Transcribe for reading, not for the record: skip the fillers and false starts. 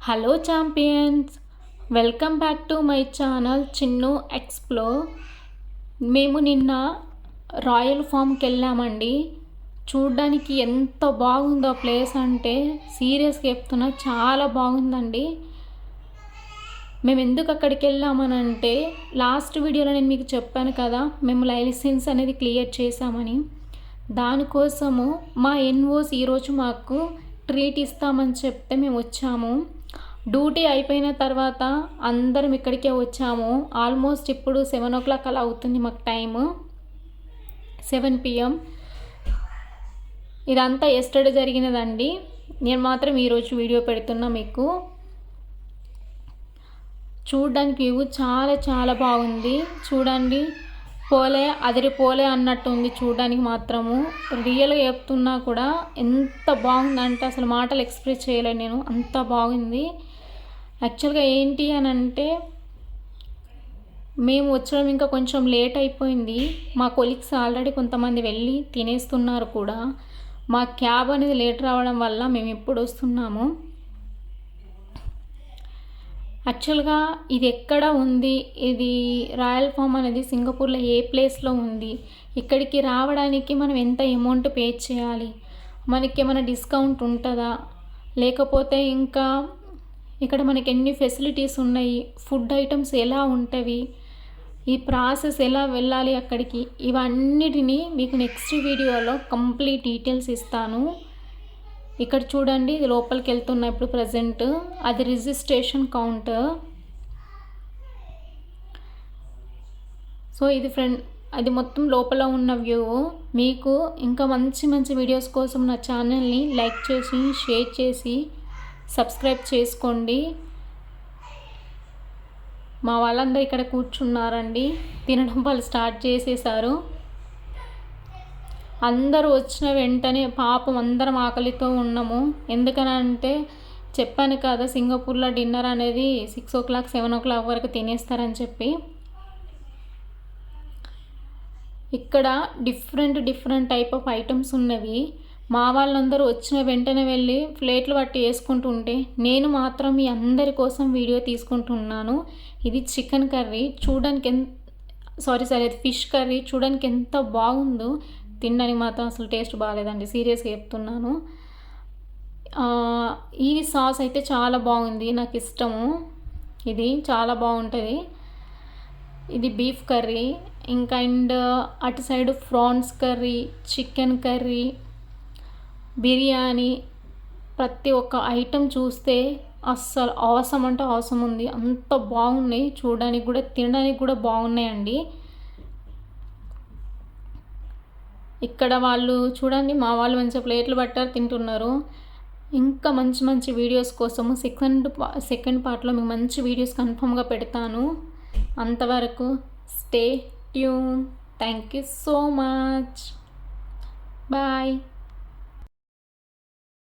Hello champions, welcome back to my channel Chinnu explore. మేము నిన్న royal ఫామ్కి వెళ్ళామండి. చూడ్డానికి ఎంత బాగుందో ప్లేస్ అంటే సీరియస్గా చెప్తున్నా, చాలా బాగుందండి. మేము ఎందుకు అక్కడికి వెళ్ళామనంటే, లాస్ట్ వీడియోలో నేను మీకు చెప్పాను కదా, మేము లైసెన్స్ అనేది క్లియర్ చేశామని. దానికోసము మా ఎన్ఓస్ ఈరోజు మాకు ట్రీట్ ఇస్తామని చెప్తే మేము వచ్చాము. డ్యూటీ అయిపోయిన తర్వాత అందరం ఇక్కడికే వచ్చాము. ఆల్మోస్ట్ ఇప్పుడు 7 o'clock అలా అవుతుంది మాకు టైము, 7 PM. ఇదంతా ఎస్టర్డే జరిగినదండి. నేను మాత్రం ఈరోజు వీడియో పెడుతున్నా. మీకు చూడడానికి వ్యూ చాలా చాలా బాగుంది. చూడండి, పోలే అదిరిపోలే అన్నట్టు ఉంది చూడడానికి మాత్రము. రియల్గా చెప్తున్నా కూడా ఎంత బాగుందంటే అసలు మాటలు ఎక్స్ప్రెస్ చేయలేను నేను, అంత బాగుంది. యాక్చువల్గా ఏంటి అని అంటే, మేము వచ్చడం ఇంకా కొంచెం లేట్ అయిపోయింది. మా కొలీగ్స్ ఆల్రెడీ కొంతమంది వెళ్ళి తినేస్తున్నారు కూడా. మా క్యాబ్ అనేది లేట్ రావడం వల్ల మేము ఇప్పుడు వస్తున్నాము. యాక్చువల్గా ఇది ఎక్కడ ఉంది, ఇది రాయల్ ఫామ్ అనేది సింగపూర్లో ఏ ప్లేస్లో ఉంది, ఇక్కడికి రావడానికి మనం ఎంత అమౌంట్ పే చేయాలి, మనకి ఏమైనా డిస్కౌంట్ ఉంటుందా, లేకపోతే ఇంకా ఇక్కడ మనకి ఎన్ని ఫెసిలిటీస్ ఉన్నాయి, ఫుడ్ ఐటమ్స్ ఎలా ఉంటవి, ఈ ప్రాసెస్ ఎలా వెళ్ళాలి అక్కడికి, ఇవన్నిటినీ మీకు నెక్స్ట్ వీడియోలో కంప్లీట్ డీటెయిల్స్ ఇస్తాను. ఇక్కడ చూడండి, ఇది లోపలికి వెళ్తున్నా ఇప్పుడు ప్రజెంట్. అది రిజిస్ట్రేషన్ కౌంటర్. సో ఇది అది మొత్తం లోపల ఉన్న వ్యూ. మీకు ఇంకా మంచి మంచి వీడియోస్ కోసం నా ఛానల్ని లైక్ చేసి, షేర్ చేసి, సబ్స్క్రైబ్ చేసుకోండి. మా వాళ్ళందరూ ఇక్కడ కూర్చున్నారండి, తినడం వాళ్ళు స్టార్ట్ చేసేసారు. అందరూ వచ్చిన వెంటనే పాపం అందరం ఆకలితో ఉన్నాము. ఎందుకనంటే చెప్పాను కదా, సింగపూర్లో డిన్నర్ అనేది 6 o'clock 7 o'clock వరకు తినేస్తారని చెప్పి. ఇక్కడ డిఫరెంట్ టైప్ ఆఫ్ ఐటమ్స్ ఉన్నవి. మా వాళ్ళందరూ వచ్చిన వెంటనే వెళ్ళి ప్లేట్లు పట్టి వేసుకుంటుంటే, నేను మాత్రం మీ అందరి కోసం వీడియో తీసుకుంటున్నాను. ఇది చికెన్ కర్రీ చూడడానికి అది ఫిష్ కర్రీ చూడడానికి ఎంత బాగుందో. తినడానికి మాత్రం అసలు టేస్ట్ బాగాలేదండి, సీరియస్గా చెప్తున్నాను. ఈ సాస్ అయితే చాలా బాగుంది, నాకు ఇష్టము. ఇది చాలా బాగుంటుంది. ఇది బీఫ్ కర్రీ, ఇంకా అండ్ అటు side prawns curry, chicken curry, biryani, ప్రతి ఒక్క ఐటెం చూస్తే అస్సలు అవసరం అంటే అవసరం ఉంది. అంత బాగున్నాయి చూడడానికి కూడా, తినడానికి కూడా బాగున్నాయండి. ఇక్కడ వాళ్ళు చూడండి, మా వాళ్ళు మంచిగా ప్లేట్లు పట్టారు, తింటున్నారు. ఇంకా మంచి మంచి వీడియోస్ కోసము సెకండ్ పార్ట్లో మీకు మంచి వీడియోస్ కన్ఫర్మ్గా పెడతాను. అంతవరకు stay tune. Thank you so much. Bye.